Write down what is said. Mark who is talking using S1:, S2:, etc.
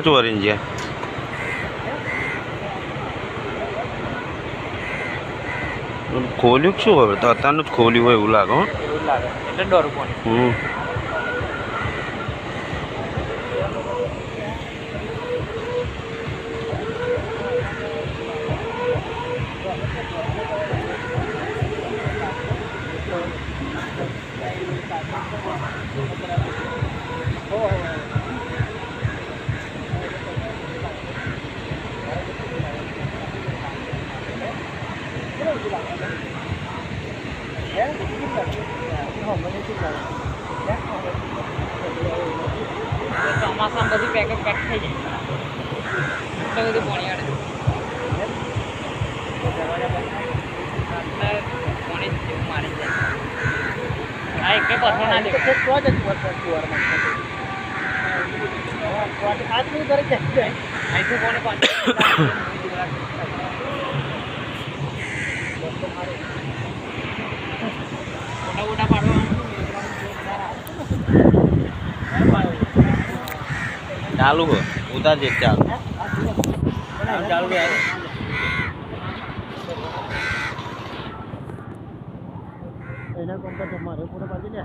S1: ચોરીને ગયા ખોલ્યું શું હવે તો અત્યારનું જ ખોલ્યું હોય એવું લાગે
S2: એવું લાગે એટલે ડર પણ ચોમાસામાં બધી પેક થઈ જાય એટલે બધું પાણી આડે પાણી જેવું મારી જાય હા એક પથ્થર ના દેખાય અહીંથી કોને પાણી મોટા પાડવા
S1: ચાલુ હો ઉતાર દે ચાલુ
S2: ચાલુ એના કોમ્પ્યુટર મારે પૂરા બાજુ લે